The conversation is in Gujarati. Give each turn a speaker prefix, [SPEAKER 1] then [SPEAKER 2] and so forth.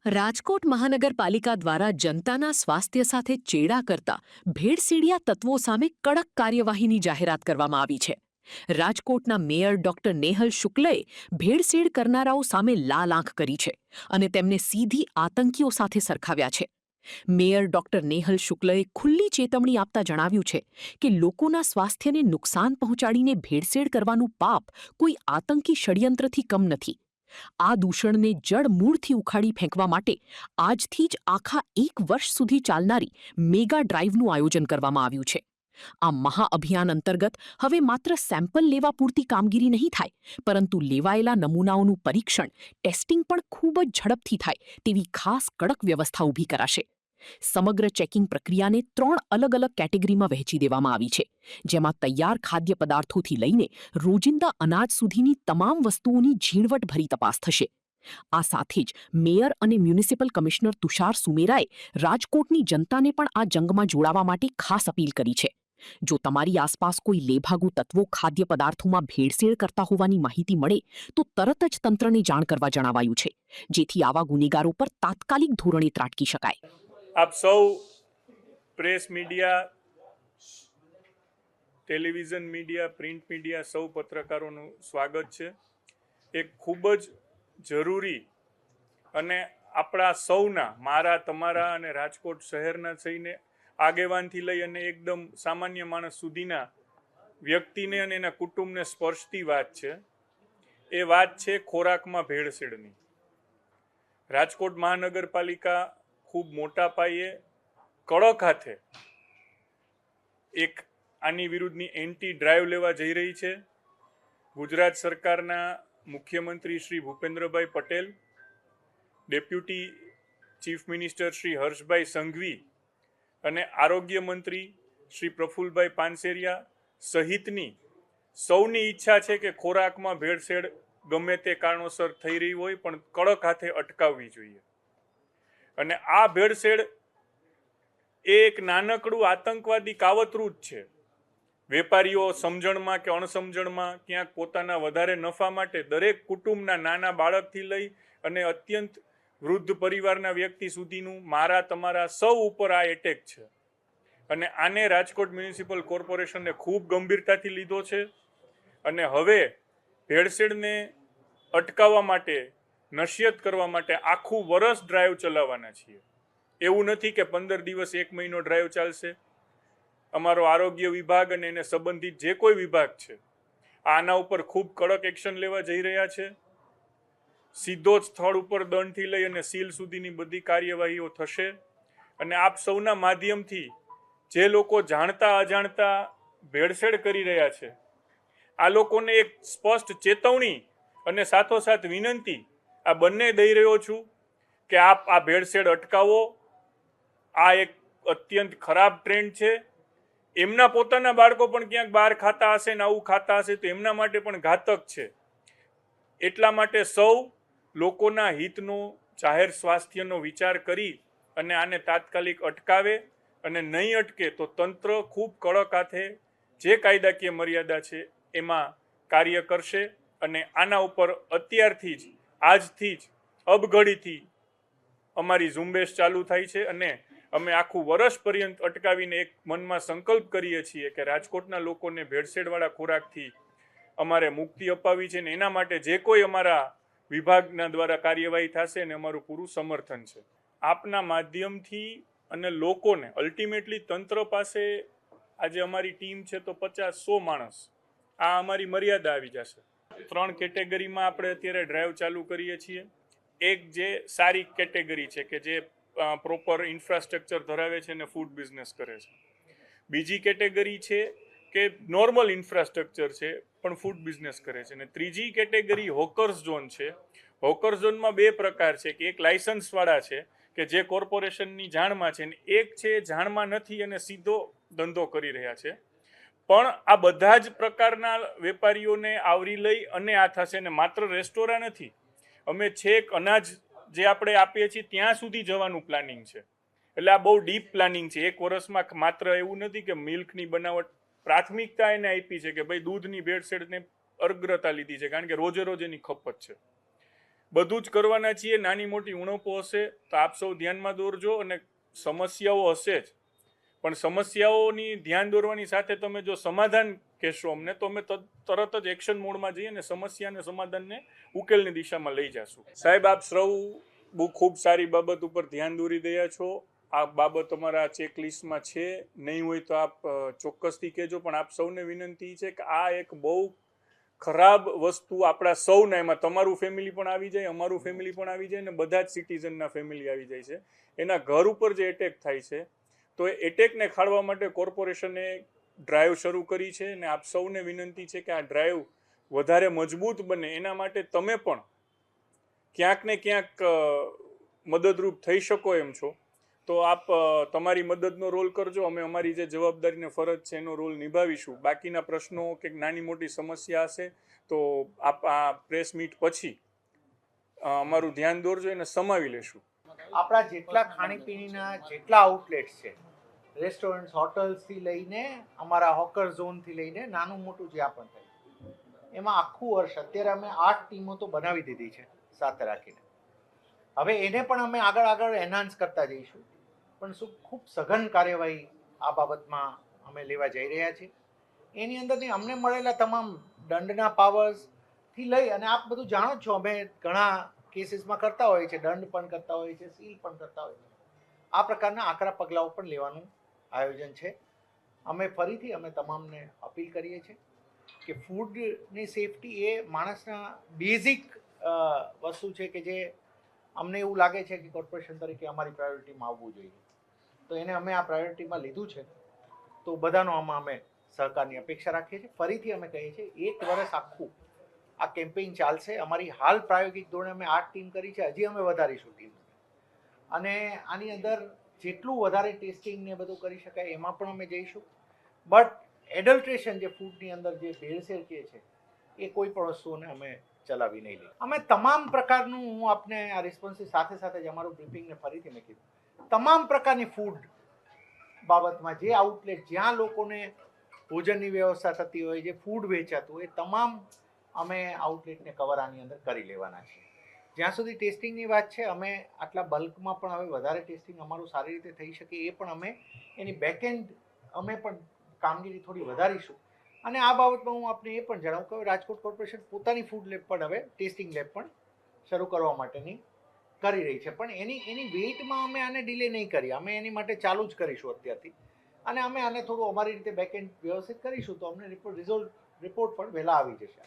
[SPEAKER 1] રાજકોટ મહાનગરપાલિકા દ્વારા જનતાના સ્વાસ્થ્ય સાથે ચેડા કરતા ભેળસેળિયા તત્વો સામે કડક કાર્યવાહીની જાહેરાત કરવામાં આવી છે. રાજકોટના મેયર ડોક્ટર નેહલ શુક્લએ ભેળસેળ કરનારાઓ સામે લાલ આંખ કરી છે અને તેમને સીધી આતંકીઓ સાથે સરખાવ્યા છે. મેયર ડોક્ટર નેહલ શુક્લએ ખુલ્લી ચેતવણી આપતા જણાવ્યું છે કે લોકોના સ્વાસ્થ્યને નુકસાન પહોંચાડીને ભેળસેળ કરવાનું પાપ કોઈ આતંકી ષડયંત્રથી કમ નથી. આ દૂષણને જડ મૂળથી ઉખાડી ફેંકવા માટે આજથી જ આખા 1 વર્ષ સુધી ચાલનારી મેગા ડ્રાઈવનું આયોજન કરવામાં આવ્યું છે. આ મહાઅભિયાન અંતર્ગત હવે માત્ર સેમ્પલ લેવા પૂરતી કામગીરી નહીં થાય, પરંતુ લેવાયેલા નમૂનાઓનું પરીક્ષણ, ટેસ્ટિંગ પણ ખૂબ જ ઝડપથી થાય તેવી ખાસ કડક વ્યવસ્થા ઊભી કરાશે. સમગ્ર ચેકિંગ પ્રક્રિયાને 3 અલગ અલગ કેટેગરીમાં વહેંચી દેવામાં આવી છે, જેમાં તૈયાર ખાદ્ય પદાર્થોથી લઈને રોજિંદા અનાજ સુધીની તમામ વસ્તુઓની ઝીણવટભરી તપાસ થશે. આ સાથે જ મેયર અને મ્યુનિસિપલ કમિશનર તુષાર સુમેરાએ રાજકોટની જનતાને પણ આ જંગમાં જોડાવા માટે ખાસ અપીલ કરી છે. જો તમારી આસપાસ કોઈ લેભાગુ તત્વો ખાદ્ય પદાર્થોમાં ભેળસેળ કરતા હોવાની માહિતી મળે તો તરત જ તંત્રને જાણ કરવા જણાવાયું છે, જેથી આવા ગુનેગારો પર તાત્કાલિક ધોરણે ત્રાટકી શકાય.
[SPEAKER 2] આપ સૌ press media, television media, print media, સૌ પત્રકારોનું સ્વાગત છે. એક ખૂબ જ જરૂરી અને આપણા સૌના, મારા, તમારા અને રાજકોટ શહેરના થઈને આગેવાનથી લઈ અને એકદમ સામાન્ય માણસ સુધીના વ્યક્તિને અને એના કુટુંબને સ્પર્શતી વાત છે. એ વાત છે ખોરાકમાં ભેળસેળની. રાજકોટ મહાનગરપાલિકા ખૂબ મોટા પાયે કડક હાથે એક આની વિરુદ્ધની એન્ટી ડ્રાઈવ લેવા જઈ રહી છે. ગુજરાત સરકારના મુખ્યમંત્રી Shri Bhupendrabhai Patel, deputy chief minister Shri Harshbhai Sanghavi અને આરોગ્ય મંત્રી શ્રી પ્રફુલભાઈ પાનસેરિયા સહિતની સૌની ઈચ્છા છે કે ખોરાકમાં ભેળસેળ ગમે તે કારણોસર થઈ રહી હોય પણ કડક હાથે અટકાવવી જોઈએ. અને આ ભેળસેળ એ એક નાનકડું આતંકવાદી કાવતરું જ છે. વેપારીઓ સમજણમાં કે અણસમજણમાં ક્યાંક પોતાના વધારે નફા માટે દરેક કુટુંબના નાના બાળકથી લઈ અને અત્યંત વૃદ્ધ પરિવારના વ્યક્તિ સુધીનું મારા તમારા સૌ ઉપર આ એટેક છે. અને આને રાજકોટ મ્યુનિસિપલ કોર્પોરેશને ખૂબ ગંભીરતાથી લીધો છે અને હવે ભેળસેળને અટકાવવા માટે, નશ્યત કરવા માટે આખું વર્ષ ડ્રાઈવ ચલાવવાના છીએ. એવું નથી કે 15 દિવસ, 1 મહિનો ડ્રાઈવ ચાલશે. અમારો આરોગ્ય વિભાગ અને એને સંબંધિત જે કોઈ વિભાગ છે આના ઉપર ખૂબ કડક એક્શન લેવા જઈ રહ્યા છે. સીધો જ સ્થળ ઉપર દંડથી લઈ અને સીલ સુધીની બધી કાર્યવાહીઓ થશે. અને આપ સૌના માધ્યમથી જે લોકો જાણતા અજાણતા ભેળસેળ કરી રહ્યા છે આ લોકોને એક સ્પષ્ટ ચેતવણી અને સાથોસાથ વિનંતી આ બંને દઈ રહ્યો છું કે આપ આ ભેળસેળ અટકાવો. આ એક અત્યંત ખરાબ ટ્રેન્ડ છે. એમના પોતાના બાળકો પણ ક્યાંક બહાર ખાતા હશે ને આવું ખાતા હશે તો એમના માટે પણ ઘાતક છે. એટલા માટે સૌ લોકોના હિતનો, જાહેર સ્વાસ્થ્યનો વિચાર કરી અને આને તાત્કાલિક અટકાવે, અને નહીં અટકે તો તંત્ર ખૂબ કડક હાથે જે કાયદાકીય મર્યાદા છે એમાં કાર્ય કરશે. અને આના ઉપર અત્યારથી જ, આજથી જ, અબઘડીથી અમારી ઝુંબેશ ચાલુ થાય છે. અને અમે આખું વર્ષ પર્યંત અટકાવીને એક મનમાં સંકલ્પ કરીએ છીએ કે રાજકોટના લોકોને ભેળસેળવાળા ખોરાકથી અમારે મુક્તિ અપાવી છે. ને એના માટે જે કોઈ અમારા વિભાગના દ્વારા કાર્યવાહી થશે ને અમારું પૂરું સમર્થન છે. આપના માધ્યમથી અને લોકોને અલ્ટિમેટલી તંત્ર પાસે આજે અમારી ટીમ છે તો 50-100 માણસ, આ અમારી મર્યાદા આવી જશે. 3 કેટેગરીમાં આપણે અત્યારે ડ્રાઈવ ચાલુ કરીએ છીએ. એક જે સારી કેટેગરી છે કે જે પ્રોપર ઇન્ફ્રાસ્ટ્રક્ચર ધરાવે છે અને ફૂડ બિઝનેસ કરે છે. બીજી કેટેગરી છે કે નોર્મલ ઇન્ફ્રાસ્ટ્રક્ચર છે પણ ફૂડ બિઝનેસ કરે છે. અને ત્રીજી કેટેગરી હોકર્સ ઝોન છે. હોકર્સ ઝોનમાં 2 પ્રકાર છે કે એક લાયસન્સવાળા છે કે જે કોર્પોરેશનની જાણમાં છે, ને એક છે જાણમાં નથી અને સીધો ધંધો કરી રહ્યા છે. પણ આ બધા જ પ્રકારના વેપારીઓને આવરી લઈ અને આ થશે. ને માત્ર રેસ્ટોરાં નથી, અમે છેક અનાજ જે આપણે આપીએ છીએ ત્યાં સુધી જવાનું પ્લાનિંગ છે. એટલે આ બહુ ડીપ પ્લાનિંગ છે. 1 વર્ષમાં માત્ર એવું નથી કે મિલ્કની બનાવટ, પ્રાથમિકતા એને આપી છે કે ભાઈ દૂધની ભેળસેળને અગ્રતા લીધી છે કારણ કે રોજે રોજ એની ખપત છે. બધું જ કરવાના છીએ. નાની મોટી ઉણપો હશે તો આપ સૌ ધ્યાનમાં દોરજો, અને સમસ્યાઓ હશે જ, પણ સમસ્યાઓની ધ્યાન દોરવાની સાથે તમે જો સમાધાન કહેશો અમને, તો અમે તરત જ એક્શન મોડમાં જઈએ અને સમસ્યા અને સમાધાનને ઉકેલની દિશામાં લઈ જશું. સાહેબ, આપ સૌ બહુ ખૂબ સારી બાબત ઉપર ધ્યાન દોરી રહ્યા છો. આ બાબત અમારા ચેકલિસ્ટમાં છે, નહીં હોય તો આપ ચોક્કસથી કહેજો. પણ આપ સૌને વિનંતી છે કે આ એક બહુ ખરાબ વસ્તુ આપણા સૌના, એમાં તમારું ફેમિલી પણ આવી જાય, અમારું ફેમિલી પણ આવી જાય, અને બધા જ સિટીઝનના ફેમિલી આવી જાય છે. એના ઘર ઉપર જે એટેક થાય છે, તો એ એટેકને ખાળવા માટે કોર્પોરેશને ડ્રાઈવ શરૂ કરી છે, અને આપ સૌને વિનંતી છે કે આ ડ્રાઈવ વધારે મજબૂત બને એના માટે તમે પણ ક્યાંક ને ક્યાંક મદદરૂપ થઈ શકો એમ છો. તો આપ તમારી મદદનો રોલ કરજો. અમે અમારી જે જવાબદારીને ફરજ છે એનો રોલ નિભાવીશું. બાકીના પ્રશ્નો કે નાની મોટી સમસ્યા હશે તો આપ આ પ્રેસ મીટ પછી અમારું ધ્યાન દોરજો, એને સમાવી લેશું.
[SPEAKER 3] આપણા જેટલા ખાણીપીણીના જેટલા આઉટલેટ્સ છે, રેસ્ટોરન્ટ્સ, હોટલ્સથી લઈને અમારા હોકર ઝોનથી લઈને નાનું મોટું જ્યાં પણ થાય, એમાં આખું વર્ષ અત્યારે અમે 8 ટીમો તો બનાવી દીધી છે સાથે રાખીને. હવે એને પણ અમે આગળ એનહાન્સ કરતા જઈશું, પણ શું ખૂબ સઘન કાર્યવાહી આ બાબતમાં અમે લેવા જઈ રહ્યા છીએ. એની અંદરથી અમને મળેલા તમામ દંડના પાવર્સથી લઈ, અને આપ બધું જાણો જ છો, અમે ઘણા કેસીસમાં કરતા હોય છે, દંડ પણ કરતા હોય છે, સીલ પણ કરતા હોય છે. આ પ્રકારના આકરા પગલાઓ પણ લેવાનું આયોજન છે. અમે ફરીથી અમે તમામને અપીલ કરીએ છીએ કે ફૂડની સેફટી એ માણસના બેઝિક વસ્તુ છે કે જે અમને એવું લાગે છે કે કોર્પોરેશન તરીકે અમારી પ્રાયોરિટીમાં આવવું જોઈએ. તો એને અમે આ પ્રાયોરિટીમાં લીધું છે, તો બધાનો આમાં અમે સહકારની અપેક્ષા રાખીએ છીએ. ફરીથી અમે કહીએ છીએ 1 વર્ષ આખું આ કેમ્પેઇન ચાલશે. અમારી હાલ પ્રાયોગિક ધોરણે અમે 8 ટીમ કરી છે, હજી અમે વધારીશું ટીમ, અને આની અંદર જેટલું વધારે ટેસ્ટિંગ ને બધું કરી શકાય એમાં પણ અમે જઈશું. બટ એડલ્ટ્રેશન જે ફૂડની અંદર જે ભેળસેળ કહે છે એ કોઈ પણ વસ્તુઓને અમે ચલાવી નહીં લઈએ. અમે તમામ પ્રકારનું, હું આપને આ રિસ્પોન્સની સાથે સાથે જ અમારું બ્રીફિંગને ફરીથી મેં કીધું, તમામ પ્રકારની ફૂડ બાબતમાં જે આઉટલેટ જ્યાં લોકોને ભોજનની વ્યવસ્થા થતી હોય, જે ફૂડ વેચાતું હોય, તમામ અમે આઉટલેટને કવર આની અંદર કરી લેવાના છીએ. જ્યાં સુધી ટેસ્ટિંગની વાત છે, અમે આટલા બલ્કમાં પણ હવે વધારે ટેસ્ટિંગ અમારું સારી રીતે થઈ શકે એ પણ અમે એની બેકએન્ડ અમે પણ કામગીરી થોડી વધારીશું. અને આ બાબતમાં હું આપને એ પણ જણાવું કે રાજકોટ કોર્પોરેશન પોતાની ફૂડ લેબ પણ હવે ટેસ્ટિંગ લેબ પણ શરૂ કરવા માટેની કરી રહી છે. પણ એની વેઇટમાં અમે આને ડિલે નહીં કરીએ, અમે એની માટે ચાલુ જ કરીશું અત્યારથી, અને અમે આને થોડું અમારી રીતે બેકએન્ડ વ્યવસ્થિત કરીશું તો અમને રિપોર્ટ પણ વહેલા આવી જશે.